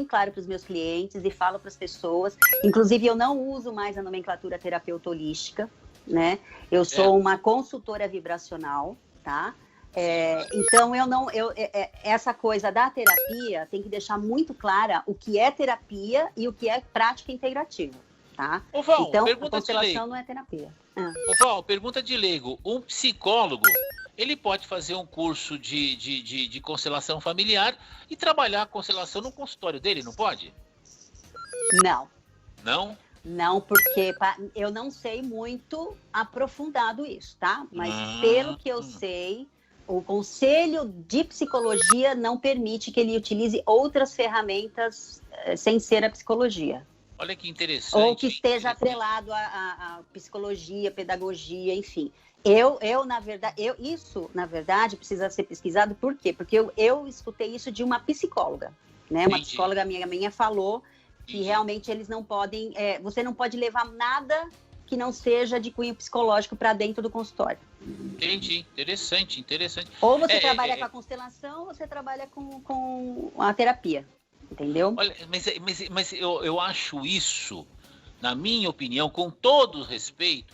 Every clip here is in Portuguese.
Claro para os meus clientes e falo para as pessoas. Inclusive, eu não uso mais a nomenclatura terapeuta holística, né? Eu sou uma consultora vibracional, tá? Então, essa coisa da terapia tem que deixar muito clara o que é terapia e o que é prática integrativa, tá? Ô, Val, então, a pergunta de constelação leigo. não é terapia. Ô, Val, pergunta de leigo. Um psicólogo, ele pode fazer um curso de constelação familiar e trabalhar a constelação no consultório dele, não pode? Não. Não? Não, porque eu não sei muito aprofundado isso, tá? Mas pelo que eu sei, o Conselho de Psicologia não permite que ele utilize outras ferramentas sem ser a psicologia. Olha que interessante. Ou que esteja atrelado à psicologia, pedagogia, enfim. Isso, na verdade, precisa ser pesquisado. Por quê? Porque eu escutei isso de uma psicóloga, né? Uma psicóloga minha falou que realmente eles não podem... você não pode levar nada que não seja de cunho psicológico para dentro do consultório. Entendi. Interessante. Ou você trabalha com a constelação, ou você trabalha com a terapia. Entendeu? Olha, mas eu acho isso, na minha opinião, com todo respeito,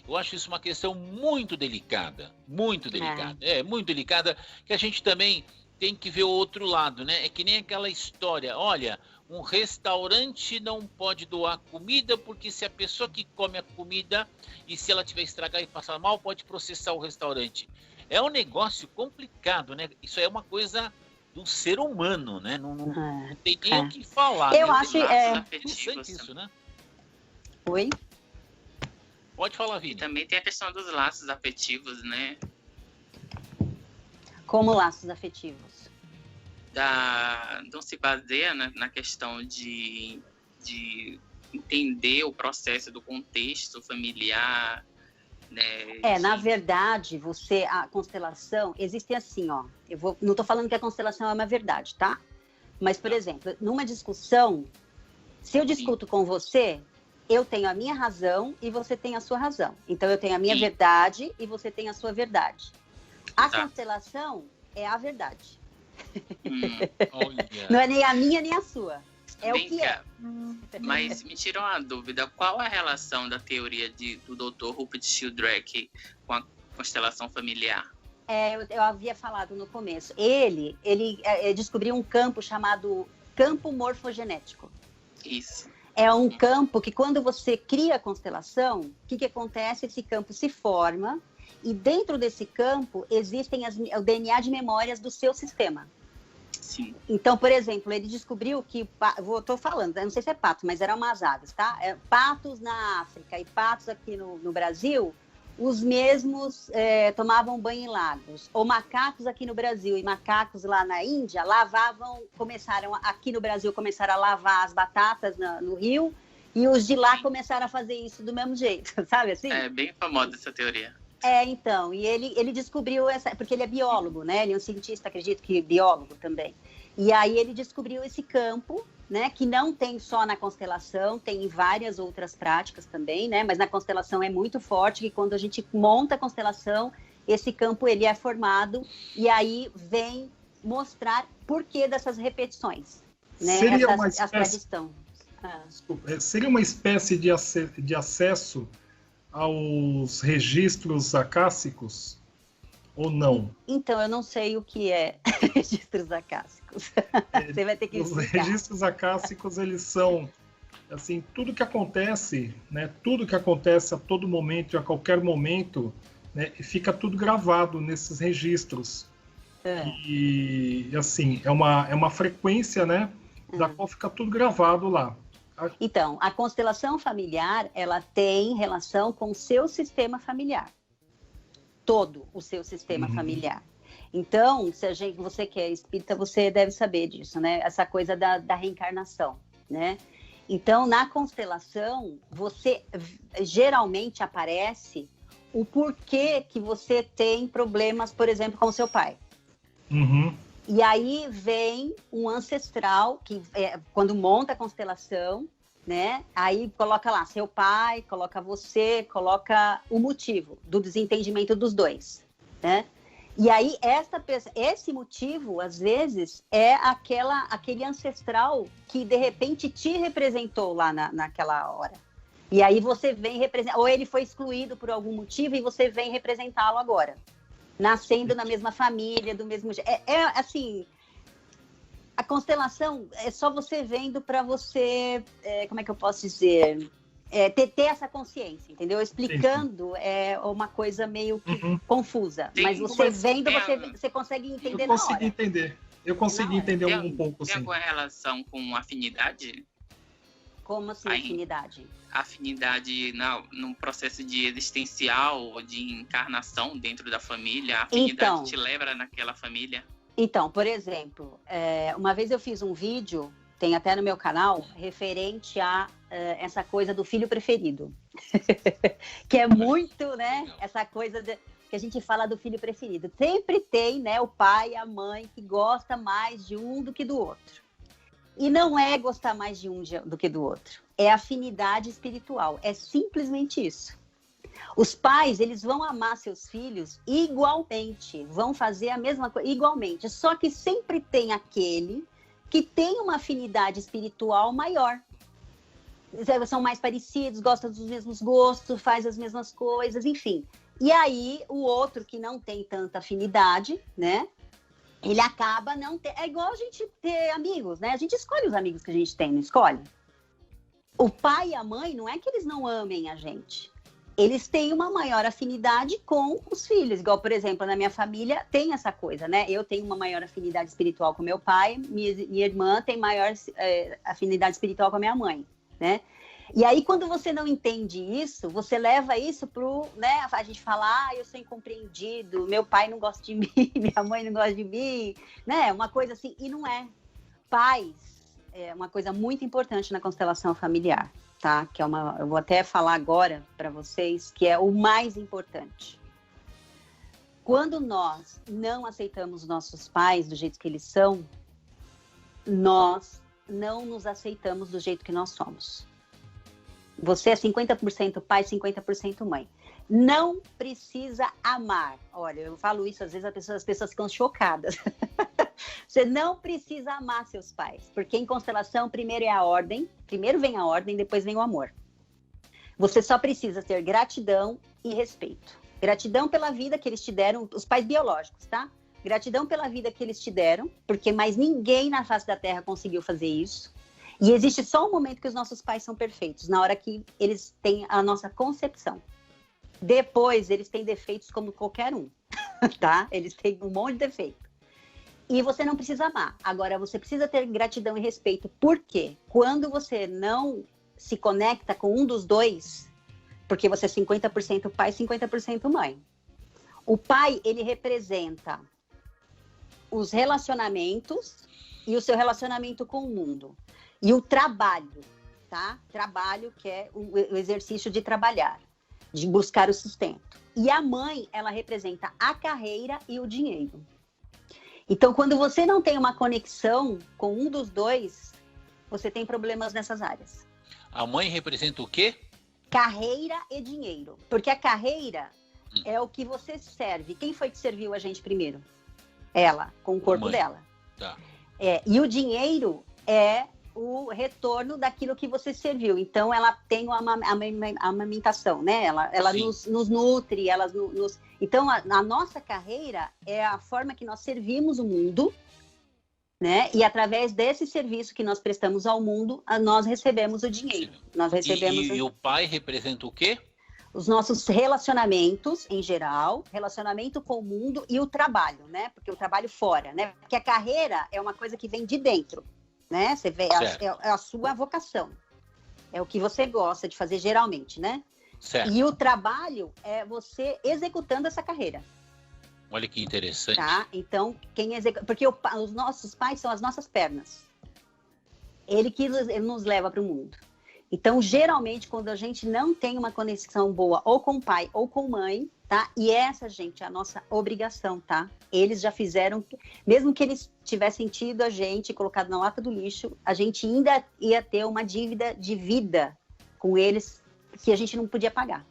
eu acho isso uma questão muito delicada, muito delicada, que a gente também tem que ver o outro lado, né? É que nem aquela história, olha, um restaurante não pode doar comida, porque se a pessoa que come a comida, e se ela tiver estragar e passar mal, pode processar o restaurante. É um negócio complicado, né? Isso é uma coisa do ser humano, né? Não tem nem o que falar. Eu né? acho interessante isso, né? Oi? Pode falar, Vini. E também tem a questão dos laços afetivos, né? Como laços afetivos? Não se baseia na questão de entender o processo do contexto familiar, né? Na verdade, a constelação, existe assim, ó. Não estou falando que a constelação é uma verdade, tá? Mas, por exemplo, numa discussão, se eu discuto com você, eu tenho a minha razão e você tem a sua razão. Então, eu tenho a minha verdade e você tem a sua verdade. A constelação é a verdade. Não é nem a minha nem a sua. É o que é. Mas me tirou uma dúvida. Qual a relação da teoria do Dr. Rupert Sheldrake com a constelação familiar? Eu havia falado no começo. Ele descobriu um campo chamado campo morfogenético. Isso. É um campo que, quando você cria a constelação, o que acontece? Esse campo se forma e dentro desse campo existem o DNA de memórias do seu sistema. Sim. Então, por exemplo, ele descobriu que, estou falando, eu não sei se é pato, mas eram umas aves, tá? Patos na África e patos aqui no Brasil, os mesmos tomavam banho em lagos. Ou macacos aqui no Brasil e macacos lá na Índia aqui no Brasil começaram a lavar as batatas no rio, e os de lá começaram a fazer isso do mesmo jeito, sabe assim? É bem famosa essa teoria. Então, e ele descobriu porque ele é biólogo, né? Ele é um cientista, acredito que biólogo também. E aí ele descobriu esse campo, né? Que não tem só na constelação, tem em várias outras práticas também, né? Mas na constelação é muito forte, que quando a gente monta a constelação, esse campo ele é formado e aí vem mostrar por que dessas repetições, né? As tradições. Seria uma espécie de acesso aos registros acássicos ou não? Então, eu não sei o que é registros acássicos. Você vai ter que explicar. Os registros acássicos, eles são, assim, tudo que acontece, né? Tudo que acontece a todo momento e a qualquer momento, né? Fica tudo gravado nesses registros. E, assim, é uma frequência, né? Da qual fica tudo gravado lá. Então, a constelação familiar, ela tem relação com o seu sistema familiar. Todo o seu sistema familiar. Então, você que é espírita, você deve saber disso, né? Essa coisa da reencarnação, né? Então, na constelação, você geralmente aparece o porquê que você tem problemas, por exemplo, com o seu pai. Uhum. E aí vem um ancestral, que quando monta a constelação, né? Aí coloca lá seu pai, coloca você, coloca o motivo do desentendimento dos dois, né? E aí esse motivo, às vezes, é aquele ancestral que, de repente, te representou lá naquela hora. E aí você vem representar, ou ele foi excluído por algum motivo e você vem representá-lo agora. Nascendo na mesma família, do mesmo jeito. Assim, a constelação é só você vendo para você, como é que eu posso dizer, ter essa consciência, entendeu? Explicando é uma coisa meio que confusa, mas você vendo, você consegue entender na hora. Eu consegui entender um pouco, tem sim. alguma relação com afinidade? Como assim, afinidade? Afinidade no processo de existencial ou de encarnação dentro da família? A afinidade te leva naquela família? Então, por exemplo, uma vez eu fiz um vídeo, tem até no meu canal, referente a essa coisa do filho preferido. Que é muito, né? Essa coisa que a gente fala do filho preferido. Sempre tem, né, o pai e a mãe que gosta mais de um do que do outro. E não é gostar mais de um do que do outro. É afinidade espiritual. É simplesmente isso. Os pais, eles vão amar seus filhos igualmente. Vão fazer a mesma coisa igualmente. Só que sempre tem aquele que tem uma afinidade espiritual maior. São mais parecidos, gostam dos mesmos gostos, faz as mesmas coisas, enfim. E aí, o outro que não tem tanta afinidade, né? Ele acaba não ter... É igual a gente ter amigos, né? A gente escolhe os amigos que a gente tem, não escolhe? O pai e a mãe, não é que eles não amem a gente. Eles têm uma maior afinidade com os filhos. Igual, por exemplo, na minha família tem essa coisa, né? Eu tenho uma maior afinidade espiritual com meu pai, minha irmã tem maior afinidade espiritual com a minha mãe, né? E aí, quando você não entende isso, você leva isso pro, né? A gente fala, eu sou incompreendido, meu pai não gosta de mim, minha mãe não gosta de mim, né? Uma coisa assim, e não é. Pais é uma coisa muito importante na constelação familiar, tá? Que eu vou até falar agora para vocês, que é o mais importante. Quando nós não aceitamos nossos pais do jeito que eles são, nós não nos aceitamos do jeito que nós somos. Você é 50% pai, 50% mãe. Não precisa amar. Olha, eu falo isso, às vezes as pessoas ficam chocadas. Você não precisa amar seus pais, porque em constelação, primeiro vem a ordem, depois vem o amor. Você só precisa ter gratidão e respeito. Gratidão pela vida que eles te deram, os pais biológicos, tá? Gratidão pela vida que eles te deram, porque mais ninguém na face da Terra conseguiu fazer isso. E existe só um momento que os nossos pais são perfeitos, na hora que eles têm a nossa concepção. Depois, eles têm defeitos como qualquer um, tá? Eles têm um monte de defeito. E você não precisa amar. Agora, você precisa ter gratidão e respeito. Por quê? Quando você não se conecta com um dos dois, porque você é 50% pai, 50% mãe. O pai, ele representa os relacionamentos e o seu relacionamento com o mundo. E o trabalho, tá? Trabalho, que é o exercício de trabalhar, de buscar o sustento. E a mãe, ela representa a carreira e o dinheiro. Então, quando você não tem uma conexão com um dos dois, você tem problemas nessas áreas. A mãe representa o quê? Carreira e dinheiro. Porque a carreira é o que você serve. Quem foi que serviu a gente primeiro? Ela, com o corpo dela. Tá. E o dinheiro é o retorno daquilo que você serviu. Então, ela tem uma amamentação, né? Ela nos nutre, Então, a nossa carreira é a forma que nós servimos o mundo, né? E através desse serviço que nós prestamos ao mundo, nós recebemos o dinheiro. Nós recebemos e o pai representa o quê? Os nossos relacionamentos, em geral, relacionamento com o mundo e o trabalho, né? Porque o trabalho fora, né? Porque a carreira é uma coisa que vem de dentro, né? Você vê, é a sua vocação. É o que você gosta de fazer geralmente, né? Certo. E o trabalho é você executando essa carreira. Olha que interessante. Tá? Então, porque os nossos pais são as nossas pernas. Ele nos leva para o mundo. Então, geralmente, quando a gente não tem uma conexão boa ou com pai ou com mãe, tá? E essa, gente, é a nossa obrigação, tá? Eles já fizeram, mesmo que eles tivessem tido a gente colocado na lata do lixo, a gente ainda ia ter uma dívida de vida com eles que a gente não podia pagar.